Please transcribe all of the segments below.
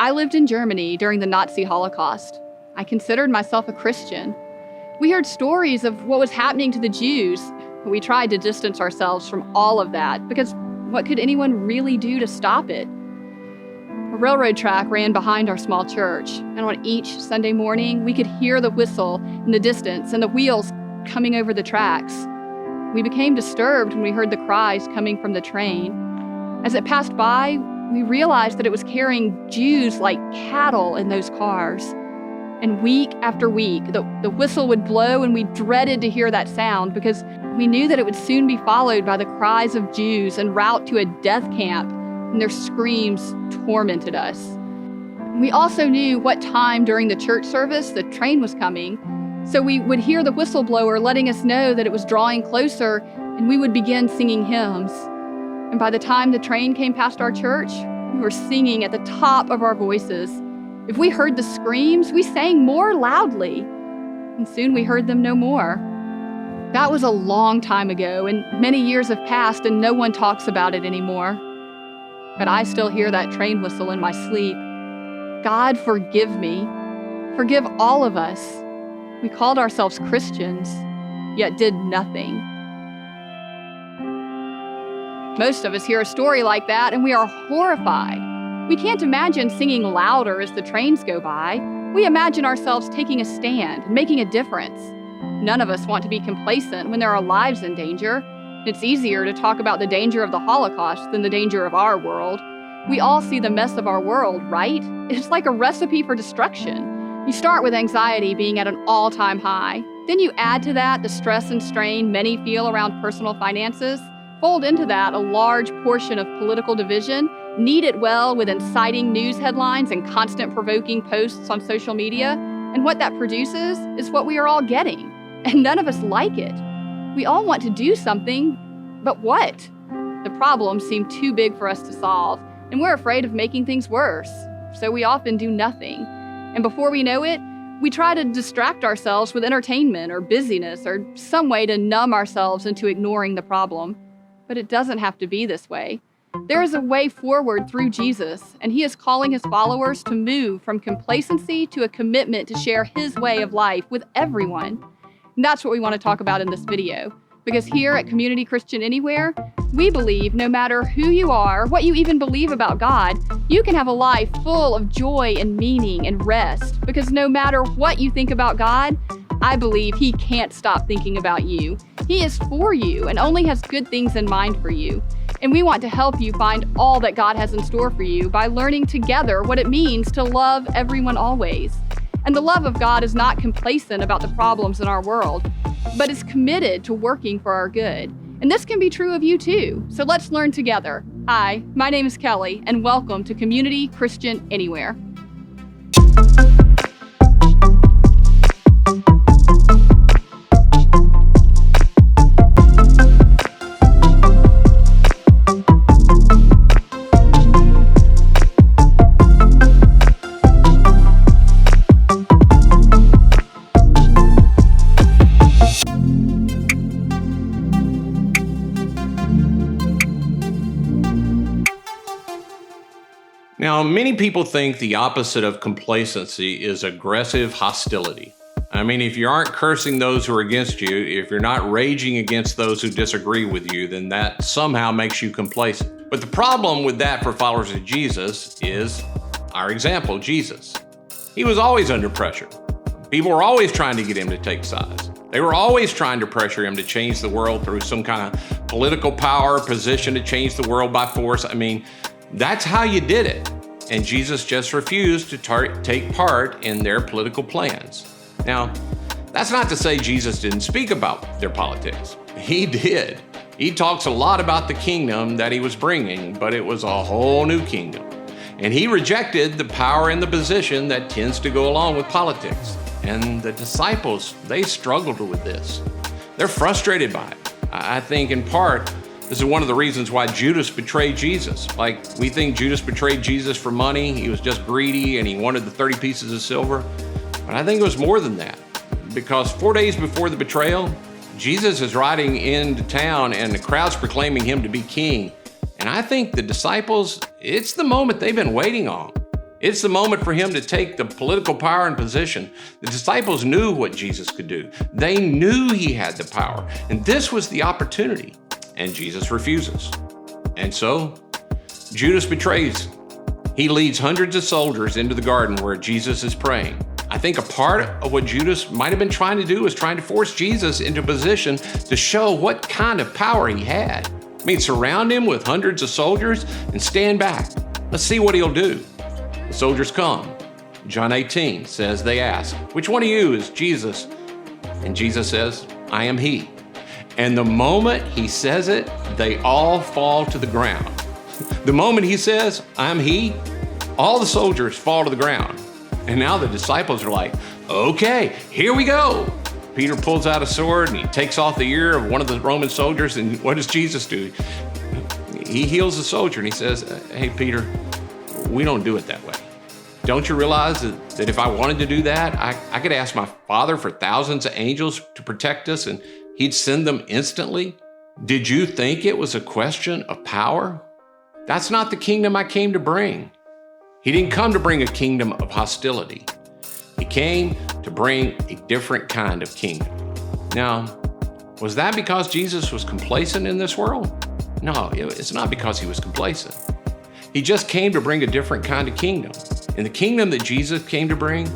I lived in Germany during the Nazi Holocaust. I considered myself a Christian. We heard stories of what was happening to the Jews, but we tried to distance ourselves from all of that because what could anyone really do to stop it? A railroad track ran behind our small church, and on each Sunday morning, we could hear the whistle in the distance and the wheels coming over the tracks. We became disturbed when we heard the cries coming from the train. As it passed by, we realized that it was carrying Jews like cattle in those cars. And week after week, the whistle would blow, and we dreaded to hear that sound because we knew that it would soon be followed by the cries of Jews en route to a death camp, and their screams tormented us. We also knew what time during the church service the train was coming, so we would hear the whistleblower letting us know that it was drawing closer, and we would begin singing hymns. And by the time the train came past our church, we were singing at the top of our voices. If we heard the screams, we sang more loudly, and soon we heard them no more. That was a long time ago, and many years have passed, and no one talks about it anymore. But I still hear that train whistle in my sleep. God, forgive me. Forgive all of us. We called ourselves Christians, yet did nothing. Most of us hear a story like that, and we are horrified. We can't imagine singing louder as the trains go by. We imagine ourselves taking a stand, making a difference. None of us want to be complacent when there are lives in danger. It's easier to talk about the danger of the Holocaust than the danger of our world. We all see the mess of our world, right? It's like a recipe for destruction. You start with anxiety being at an all-time high. Then you add to that the stress and strain many feel around personal finances. Fold into that a large portion of political division. Knead it well with inciting news headlines and constant provoking posts on social media. And what that produces is what we are all getting. And none of us like it. We all want to do something, but what? The problems seem too big for us to solve, and we're afraid of making things worse. So we often do nothing. And before we know it, we try to distract ourselves with entertainment or busyness or some way to numb ourselves into ignoring the problem. But it doesn't have to be this way. There is a way forward through Jesus, and he is calling his followers to move from complacency to a commitment to share his way of life with everyone. And that's what we want to talk about in this video. Because here at Community Christian Anywhere, we believe no matter who you are, what you even believe about God, you can have a life full of joy and meaning and rest. Because no matter what you think about God, I believe he can't stop thinking about you. He is for you and only has good things in mind for you. And we want to help you find all that God has in store for you by learning together what it means to love everyone always. And the love of God is not complacent about the problems in our world, but is committed to working for our good. And this can be true of you too. So let's learn together. Hi, my name is Kelly, and welcome to Community Christian Anywhere. Now, many people think the opposite of complacency is aggressive hostility. I mean, if you aren't cursing those who are against you, if you're not raging against those who disagree with you, then that somehow makes you complacent. But the problem with that for followers of Jesus is our example, Jesus. He was always under pressure. People were always trying to get him to take sides. They were always trying to pressure him to change the world through some kind of political power, position to change the world by force. I mean, that's how you did it. And Jesus just refused to take part in their political plans. Now, that's not to say Jesus didn't speak about their politics. He did. He talks a lot about the kingdom that he was bringing, but it was a whole new kingdom. And he rejected the power and the position that tends to go along with politics. And the disciples, they struggled with this. They're frustrated by it. I think in part, this is one of the reasons why Judas betrayed Jesus. Like, we think Judas betrayed Jesus for money. He was just greedy and he wanted the 30 pieces of silver. But I think it was more than that. Because 4 days before the betrayal, Jesus is riding into town and the crowd's proclaiming him to be king. And I think the disciples, it's the moment they've been waiting on. It's the moment for him to take the political power and position. The disciples knew what Jesus could do. They knew he had the power, and this was the opportunity, and Jesus refuses. And so, Judas betrays. He leads hundreds of soldiers into the garden where Jesus is praying. I think a part of what Judas might have been trying to do was trying to force Jesus into a position to show what kind of power he had. I mean, surround him with hundreds of soldiers and stand back. Let's see what he'll do. The soldiers come. John 18 says they ask, "Which one of you is Jesus?" And Jesus says, "I am he." And the moment he says it, they all fall to the ground. The moment he says, "I'm he," all the soldiers fall to the ground. And now the disciples are like, "Okay, here we go." Peter pulls out a sword and he takes off the ear of one of the Roman soldiers. And what does Jesus do? He heals the soldier and he says, "Hey, Peter, we don't do it that way. Don't you realize that if I wanted to do that, I could ask my Father for thousands of angels to protect us and he'd send them instantly? Did you think it was a question of power? That's not the kingdom I came to bring." He didn't come to bring a kingdom of hostility. He came to bring a different kind of kingdom. Now, was that because Jesus was complacent in this world? No, it's not because he was complacent. He just came to bring a different kind of kingdom. In the kingdom that Jesus came to bring,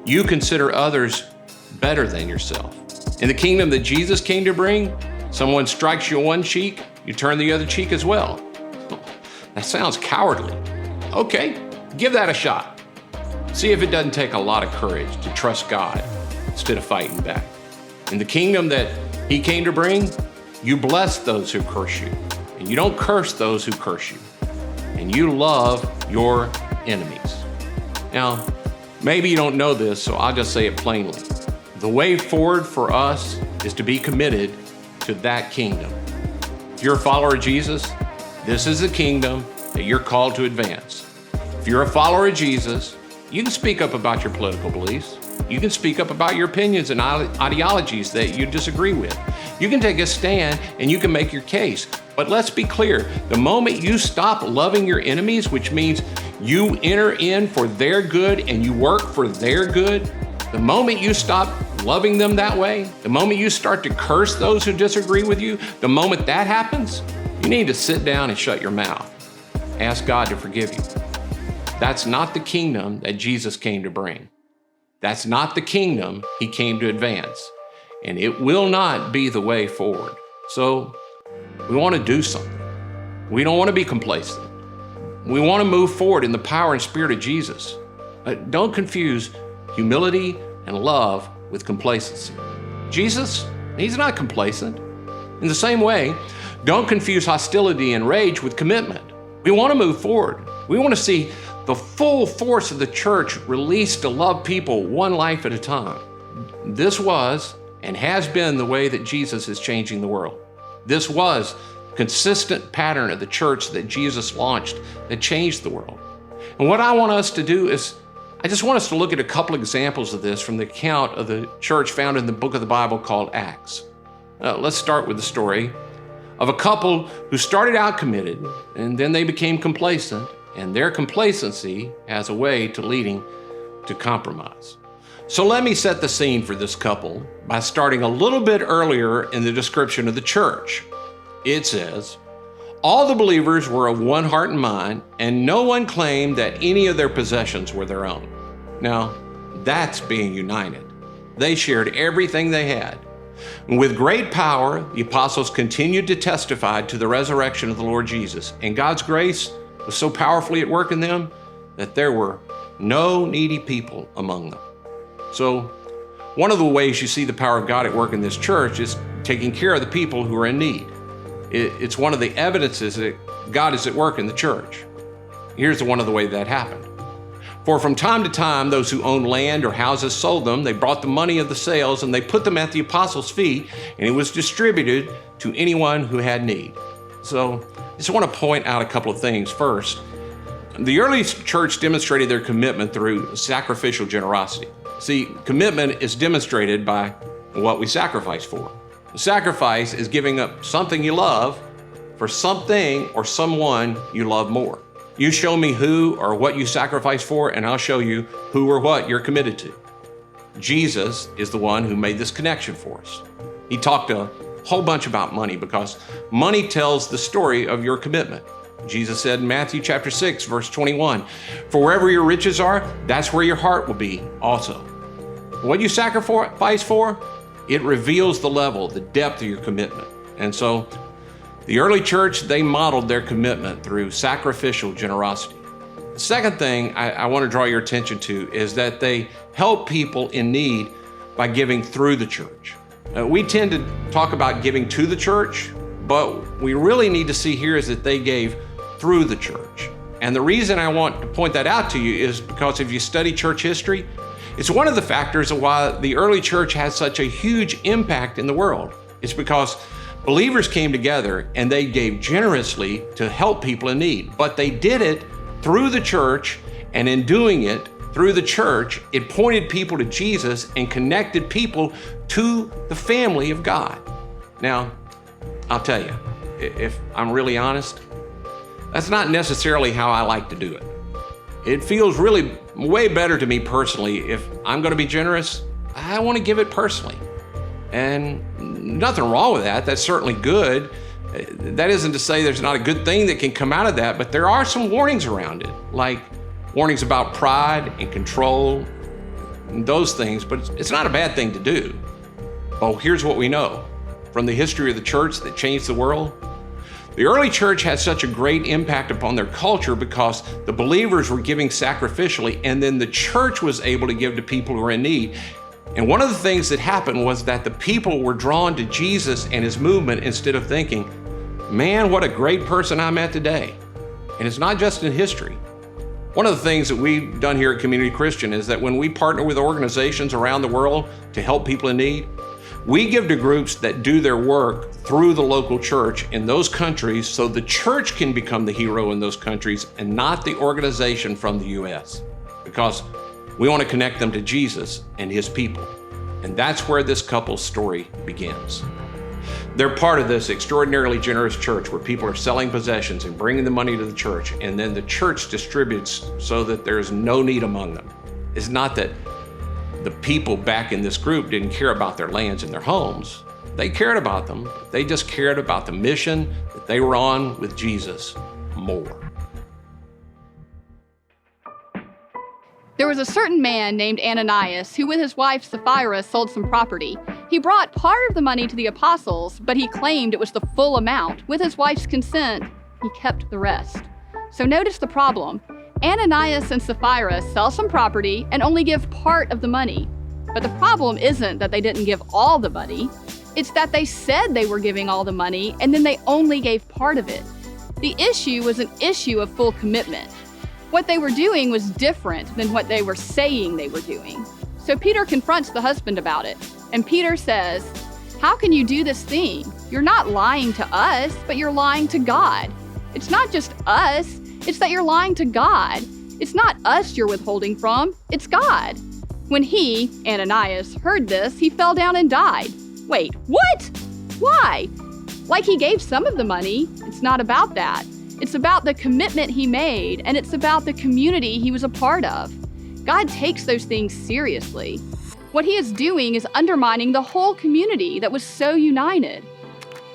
you consider others better than yourself. In the kingdom that Jesus came to bring, someone strikes you on one cheek, you turn the other cheek as well. That sounds cowardly. Okay, give that a shot. See if it doesn't take a lot of courage to trust God instead of fighting back. In the kingdom that he came to bring, you bless those who curse you, and you don't curse those who curse you, and you love your enemies. Now, maybe you don't know this, so I'll just say it plainly. The way forward for us is to be committed to that kingdom. If you're a follower of Jesus, this is the kingdom that you're called to advance. If you're a follower of Jesus, you can speak up about your political beliefs. You can speak up about your opinions and ideologies that you disagree with. You can take a stand and you can make your case. But let's be clear, the moment you stop loving your enemies, which means you enter in for their good and you work for their good, the moment you stop loving them that way, the moment you start to curse those who disagree with you, the moment that happens, you need to sit down and shut your mouth. Ask God to forgive you. That's not the kingdom that Jesus came to bring. That's not the kingdom he came to advance. And it will not be the way forward. So we want to do something. We don't want to be complacent. We want to move forward in the power and spirit of Jesus. Don't confuse humility and love with complacency. Jesus, he's not complacent. In the same way, don't confuse hostility and rage with commitment. We want to move forward. We want to see the full force of the church released to love people one life at a time. This was and has been the way that Jesus is changing the world. This was a consistent pattern of the church that Jesus launched that changed the world. And what I want us to do is, I just want us to look at a couple examples of this from the account of the church found in the book of the Bible called Acts. Let's start with the story of a couple who started out committed and then they became complacent, and their complacency has a way to leading to compromise. So let me set the scene for this couple by starting a little bit earlier in the description of the church. It says, all the believers were of one heart and mind, and no one claimed that any of their possessions were their own. Now, that's being united. They shared everything they had. And with great power, the apostles continued to testify to the resurrection of the Lord Jesus, and God's grace was so powerfully at work in them that there were no needy people among them. So, one of the ways you see the power of God at work in this church is taking care of the people who are in need. It's one of the evidences that God is at work in the church. Here's one of the ways that happened. For from time to time, those who owned land or houses sold them. They brought the money of the sales and they put them at the apostles' feet, and it was distributed to anyone who had need. So I just want to point out a couple of things. First, the early church demonstrated their commitment through sacrificial generosity. See, commitment is demonstrated by what we sacrifice for. Sacrifice is giving up something you love for something or someone you love more. You show me who or what you sacrifice for, and I'll show you who or what you're committed to. Jesus is the one who made this connection for us. He talked a whole bunch about money because money tells the story of your commitment. Jesus said in Matthew chapter 6, verse 21, "For wherever your riches are, that's where your heart will be also." What you sacrifice for, it reveals the level, the depth of your commitment. And so the early church, they modeled their commitment through sacrificial generosity. The second thing I want to draw your attention to is that they help people in need by giving through the church. We tend to talk about giving to the church, but we really need to see here is that they gave through the church. And the reason I want to point that out to you is because if you study church history, it's one of the factors of why the early church had such a huge impact in the world. It's because believers came together and they gave generously to help people in need, but they did it through the church, and in doing it through the church, it pointed people to Jesus and connected people to the family of God. Now, I'll tell you, if I'm really honest, that's not necessarily how I like to do it. It feels really way better to me personally. If I'm going to be generous, I want to give it personally. And nothing wrong with that. That's certainly good. That isn't to say there's not a good thing that can come out of that, but there are some warnings around it, like warnings about pride and control and those things, but it's not a bad thing to do. Well, here's what we know from the history of the church that changed the world. The early church had such a great impact upon their culture because the believers were giving sacrificially, and then the church was able to give to people who were in need. And one of the things that happened was that the people were drawn to Jesus and his movement instead of thinking, man, what a great person I met today. And it's not just in history. One of the things that we've done here at Community Christian is that when we partner with organizations around the world to help people in need, we give to groups that do their work through the local church in those countries so the church can become the hero in those countries and not the organization from the U.S. Because we want to connect them to Jesus and his people. And that's where this couple's story begins. They're part of this extraordinarily generous church where people are selling possessions and bringing the money to the church, and then the church distributes so that there's no need among them. It's not that the people back in this group didn't care about their lands and their homes. They cared about them. They just cared about the mission that they were on with Jesus more. There was a certain man named Ananias who with his wife Sapphira sold some property. He brought part of the money to the apostles, but he claimed it was the full amount. With his wife's consent, he kept the rest. So notice the problem. Ananias and Sapphira sell some property and only give part of the money. But the problem isn't that they didn't give all the money. It's that they said they were giving all the money and then they only gave part of it. The issue was an issue of full commitment. What they were doing was different than what they were saying they were doing. So Peter confronts the husband about it. And Peter says, "How can you do this thing? You're not lying to us, but you're lying to God. It's not just us, it's that you're lying to God. It's not us you're withholding from, it's God." When he, Ananias, heard this, he fell down and died. Wait, what? Why? Like he gave some of the money. It's not about that. It's about the commitment he made, and it's about the community he was a part of. God takes those things seriously. What he is doing is undermining the whole community that was so united.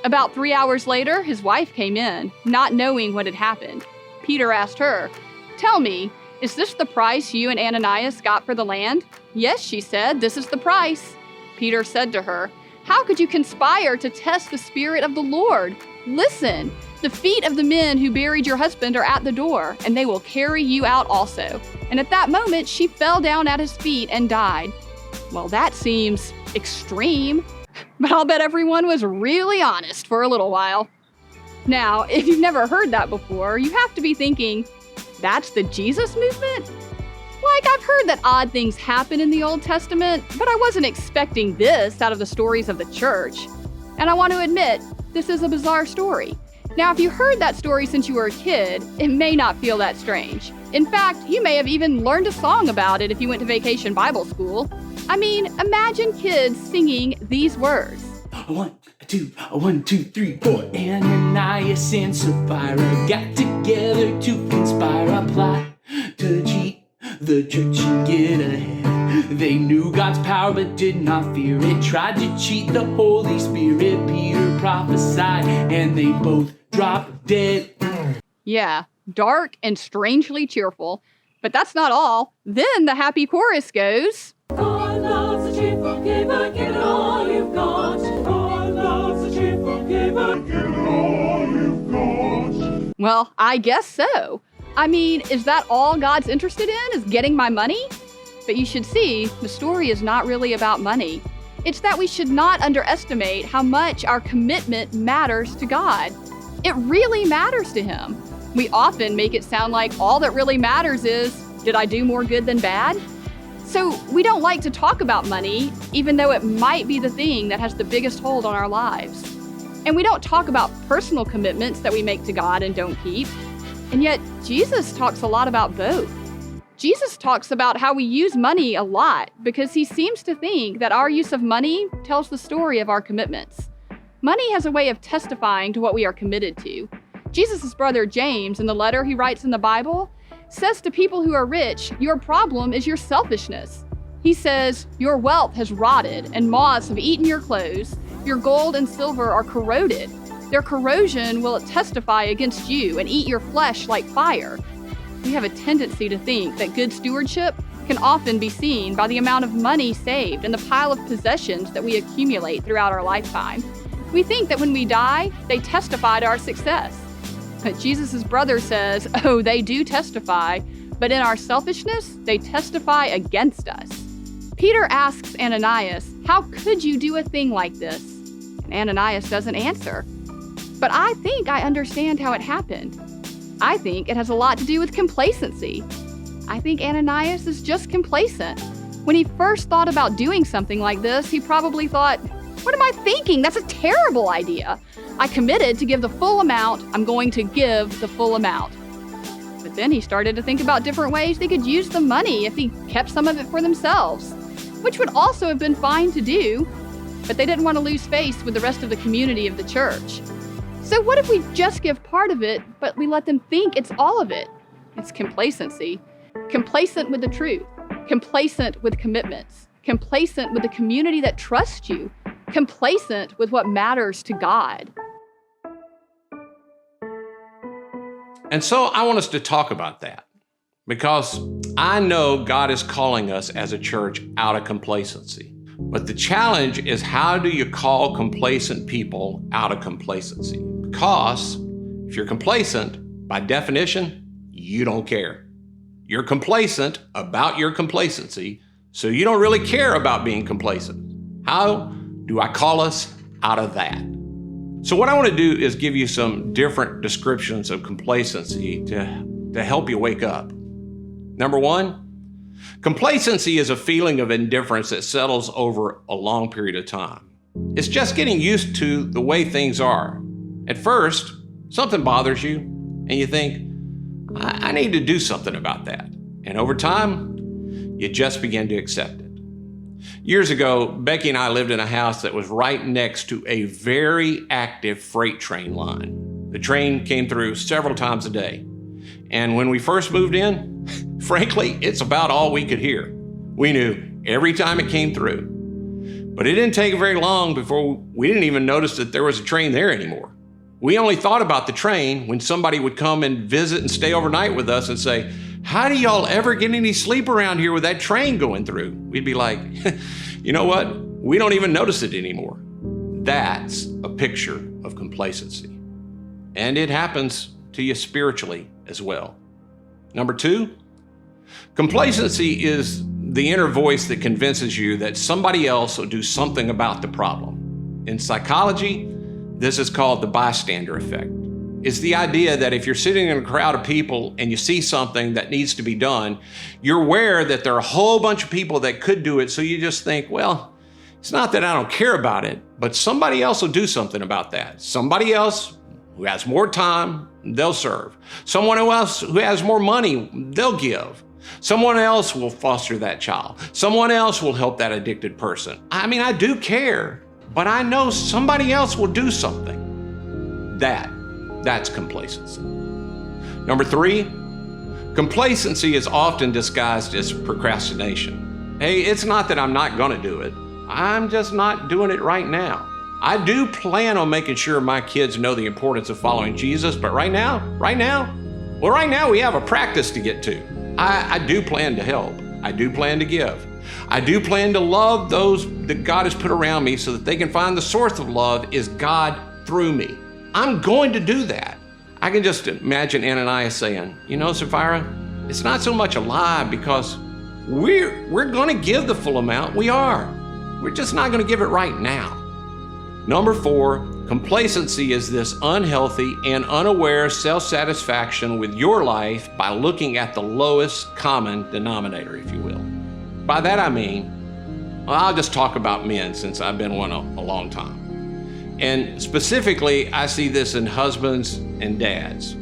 About 3 hours later, his wife came in, not knowing what had happened. Peter asked her, "Tell me, is this the price you and Ananias got for the land?" "Yes," she said, "this is the price." Peter said to her, "How could you conspire to test the Spirit of the Lord? Listen, the feet of the men who buried your husband are at the door, and they will carry you out also." And at that moment, she fell down at his feet and died. Well, that seems extreme, but I'll bet everyone was really honest for a little while. Now, if you've never heard that before, you have to be thinking, that's the Jesus movement? Like, I've heard that odd things happen in the Old Testament, but I wasn't expecting this out of the stories of the church. And I want to admit, this is a bizarre story. Now, if you heard that story since you were a kid, it may not feel that strange. In fact, you may have even learned a song about it if you went to vacation Bible school. I mean, imagine kids singing these words. One, two, three, four. Ananias and Sapphira got together to conspire a plot to cheat the church and get ahead. They knew God's power but did not fear it. Tried to cheat the Holy Spirit. Peter prophesied and they both dropped dead. Yeah, dark and strangely cheerful. But that's not all. Then the happy chorus goes, God loves a cheerful giver, give it all you've got. God loves a cheerful giver, give it all you've got. well, I guess so. I mean, is that all God's interested in, is getting my money? But you should see, the story is not really about money. It's that we should not underestimate how much our commitment matters to God. It really matters to Him. We often make it sound like all that really matters is, did I do more good than bad? So we don't like to talk about money, even though it might be the thing that has the biggest hold on our lives. And we don't talk about personal commitments that we make to God and don't keep. And yet, Jesus talks a lot about both. Jesus talks about how we use money a lot because He seems to think that our use of money tells the story of our commitments. Money has a way of testifying to what we are committed to. Jesus' brother James, in the letter he writes in the Bible, says to people who are rich, your problem is your selfishness. He says, your wealth has rotted and moths have eaten your clothes. Your gold and silver are corroded. Their corrosion will testify against you and eat your flesh like fire. We have a tendency to think that good stewardship can often be seen by the amount of money saved and the pile of possessions that we accumulate throughout our lifetime. We think that when we die, they testify to our success. But Jesus' brother says, oh, they do testify, but in our selfishness, they testify against us. Peter asks Ananias, how could you do a thing like this? And Ananias doesn't answer. But I think I understand how it happened. I think it has a lot to do with complacency. I think Ananias is just complacent. When he first thought about doing something like this, he probably thought, what am I thinking? That's a terrible idea. I committed to give the full amount. I'm going to give the full amount. But then he started to think about different ways they could use the money if he kept some of it for themselves, which would also have been fine to do, but they didn't want to lose face with the rest of the community of the church. So what if we just give part of it, but we let them think it's all of it? It's complacency. Complacent with the truth. Complacent with commitments. Complacent with the community that trusts you. Complacent with what matters to God. And so I want us to talk about that because I know God is calling us as a church out of complacency. But the challenge is, how do you call complacent people out of complacency? Because if you're complacent, by definition, you don't care. You're complacent about your complacency, so you don't really care about being complacent. How do I call us out of that? So what I want to do is give you some different descriptions of complacency to help you wake up. Number one, complacency is a feeling of indifference that settles over a long period of time. It's just getting used to the way things are. At first, something bothers you, and you think, I need to do something about that. And over time, you just begin to accept it. Years ago, Becky and I lived in a house that was right next to a very active freight train line. The train came through several times a day. And when we first moved in, frankly, it's about all we could hear. We knew every time it came through. But it didn't take very long before we didn't even notice that there was a train there anymore. We only thought about the train when somebody would come and visit and stay overnight with us and say, how do y'all ever get any sleep around here with that train going through? We'd be like, you know what? We don't even notice it anymore. That's a picture of complacency. And it happens to you spiritually as well. Number two, complacency is the inner voice that convinces you that somebody else will do something about the problem. In psychology, this is called the bystander effect. It's the idea that if you're sitting in a crowd of people and you see something that needs to be done, you're aware that there are a whole bunch of people that could do it, so you just think, well, it's not that I don't care about it, but somebody else will do something about that. Somebody else who has more time, they'll serve. Someone else who has more money, they'll give. Someone else will foster that child. Someone else will help that addicted person. I mean, I do care, but I know somebody else will do something. That's complacency. Number 3, complacency is often disguised as procrastination. Hey, it's not that I'm not going to do it. I'm just not doing it right now. I do plan on making sure my kids know the importance of following Jesus, but right now we have a practice to get to. I do plan to help. I do plan to give. I do plan to love those that God has put around me so that they can find the source of love is God through me. I'm going to do that. I can just imagine Ananias saying, Sapphira, it's not so much a lie because we're going to give the full amount. We are. We're just not going to give it right now. Number 4, complacency is this unhealthy and unaware self-satisfaction with your life by looking at the lowest common denominator, if you will. By that I mean, I'll just talk about men since I've been one a long time. And specifically, I see this in husbands and dads.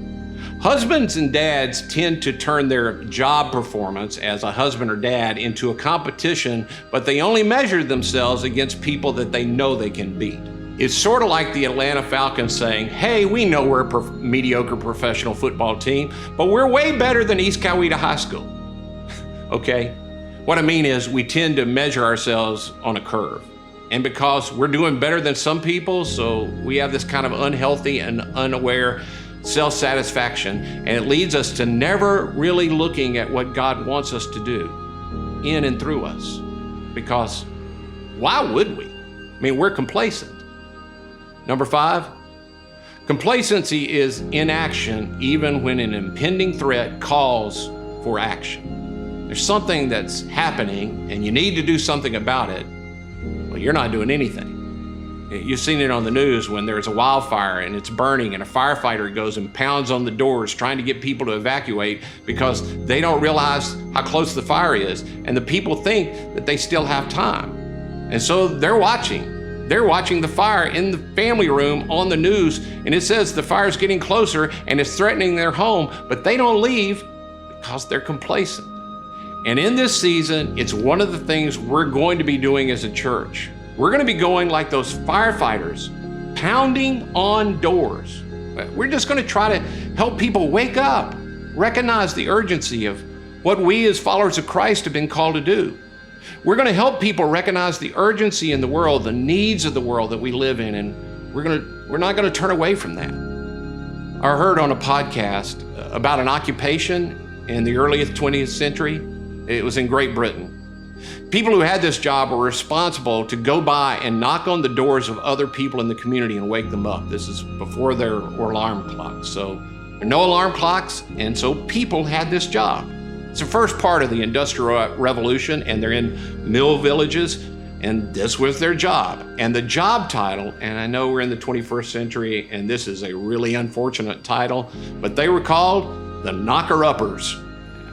Husbands and dads tend to turn their job performance as a husband or dad into a competition, but they only measure themselves against people that they know they can beat. It's sort of like the Atlanta Falcons saying, hey, we know we're a mediocre professional football team, but we're way better than East Coweta High School. Okay? What I mean is we tend to measure ourselves on a curve. And because we're doing better than some people, so we have this kind of unhealthy and unaware self-satisfaction, and it leads us to never really looking at what God wants us to do in and through us. Because why would we? I mean, we're complacent. Number 5, complacency is inaction even when an impending threat calls for action. There's something that's happening and you need to do something about it. Well, you're not doing anything. You've seen it on the news when there's a wildfire and it's burning and a firefighter goes and pounds on the doors trying to get people to evacuate because they don't realize how close the fire is. And the people think that they still have time. And so they're watching. They're watching the fire in the family room on the news, and it says the fire's getting closer and it's threatening their home, but they don't leave because they're complacent. And in this season, it's one of the things we're going to be doing as a church. We're going to be going like those firefighters, pounding on doors. We're just going to try to help people wake up, recognize the urgency of what we as followers of Christ have been called to do. We're going to help people recognize the urgency in the world, the needs of the world that we live in, and we're not going to turn away from that. I heard on a podcast about an occupation in the early 20th century. It was in Great Britain. People who had this job were responsible to go by and knock on the doors of other people in the community and wake them up. This is before there were alarm clocks. So there are no alarm clocks, and so people had this job. It's the first part of the Industrial Revolution, and they're in mill villages, and this was their job. And the job title, and I know we're in the 21st century, and this is a really unfortunate title, but they were called the knocker-uppers.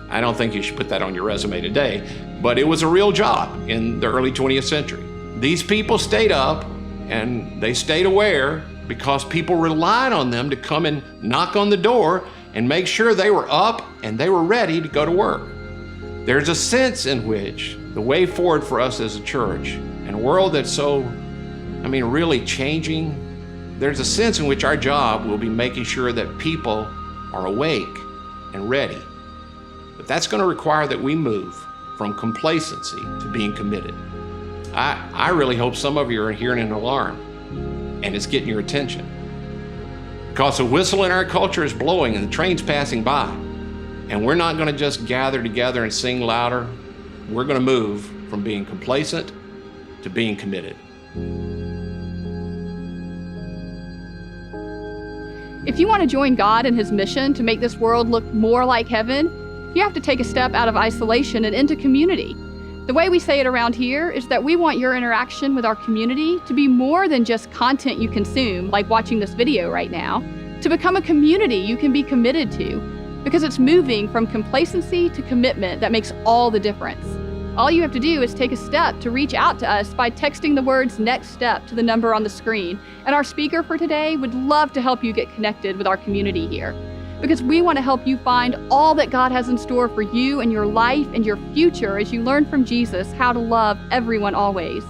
I don't think you should put that on your resume today, but it was a real job in the early 20th century. These people stayed up and they stayed aware because people relied on them to come and knock on the door and make sure they were up and they were ready to go to work. There's a sense in which the way forward for us as a church, in a world that's really changing, there's a sense in which our job will be making sure that people are awake and ready. But that's going to require that we move from complacency to being committed. I really hope some of you are hearing an alarm and it's getting your attention. Because the whistle in our culture is blowing and the train's passing by. And we're not going to just gather together and sing louder. We're going to move from being complacent to being committed. If you want to join God in His mission to make this world look more like heaven, you have to take a step out of isolation and into community. The way we say it around here is that we want your interaction with our community to be more than just content you consume, like watching this video right now, to become a community you can be committed to, because it's moving from complacency to commitment that makes all the difference. All you have to do is take a step to reach out to us by texting the words "next step" to the number on the screen, and our speaker for today would love to help you get connected with our community here. Because we want to help you find all that God has in store for you and your life and your future as you learn from Jesus how to love everyone always.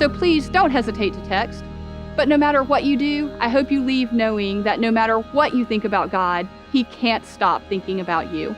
So please don't hesitate to text. But no matter what you do, I hope you leave knowing that no matter what you think about God, He can't stop thinking about you.